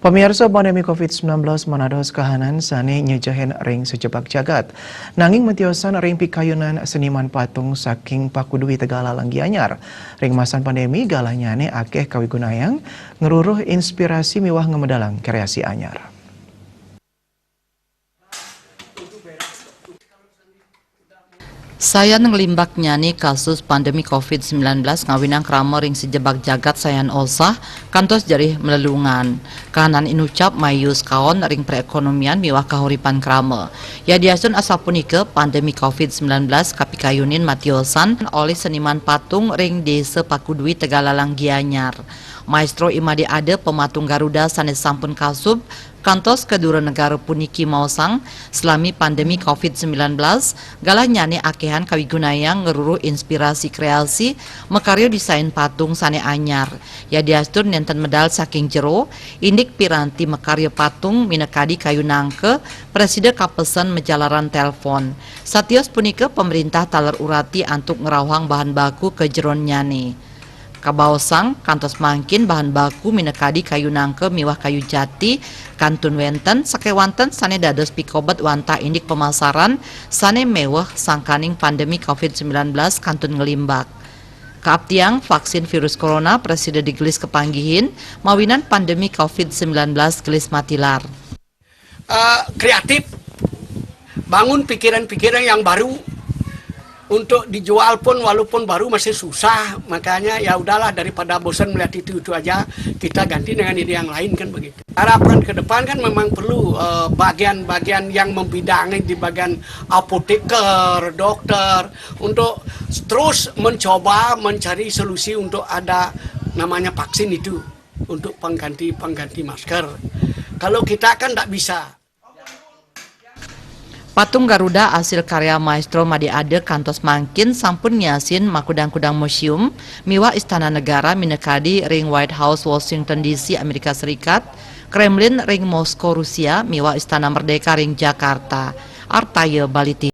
Pemirsa pandemi COVID-19 manados kahanan sane nyejahen ring sejebak jagat. Nanging metiosan ring pikayunan seniman patung saking Pakudui Tegalalang Gianyar. Ring masan pandemi galanyane akeh kawigunayang ngeruruh inspirasi miwah ngemedalang kreasi anyar. Saya ngelimbak nyani kasus pandemi COVID-19 ngawinang krama ring sejebak jagat sayan olsah kantos jarih melelungan. Kahanan inucap mayus kaon ring perekonomian miwah kahuripan krama. Ya diasun asapunike pandemi COVID-19 kapikayunin matiosan oleh seniman patung ring desa Pakudui Tegalalang Gianyar. Maestro Imadi Ade pematung Garuda sanes sampun kasub kantos kedua negara puniki mausang selami pandemi COVID-19 galah nyane akehan kawigunayang ngeruruh inspirasi kreasi mekaryo desain patung sane anyar ya diastur nenten medal saking jero indik piranti mekaryo patung minekadi kayu nangke presiden kapesen menjalaran telepon satios punike pemerintah taler urati antuk ngerawang bahan baku ke jeron nyane. Kabaosang kantos mangkin bahan baku minekadi kayu nangke miwah kayu jati kantun wenten sakewanten sane dados pikobat wanta indik pemasaran sane mewah sangkaning pandemi COVID-19 kantun ngelimbak. Kaaptiang vaksin virus corona presiden digelis kepanggihin mawinan pandemi COVID-19 gelis matilar. Kreatif, bangun pikiran-pikiran yang baru. Untuk dijual pun walaupun baru masih susah, makanya ya udahlah daripada bosan melihat itu aja kita ganti dengan ide yang lain kan begitu. Harapan ke depan kan memang perlu bagian-bagian yang membidangi di bagian apoteker, dokter untuk terus mencoba mencari solusi untuk ada namanya vaksin itu untuk pengganti masker. Kalau kita kan tidak bisa. Patung Garuda hasil karya Maestro Madi Ade kantos mangkin sampun nyasin makudang-kudang museum miwah Istana Negara minekadi ring White House Washington DC Amerika Serikat, Kremlin ring Moskow Rusia miwah Istana Merdeka ring Jakarta. Artaye Baliti.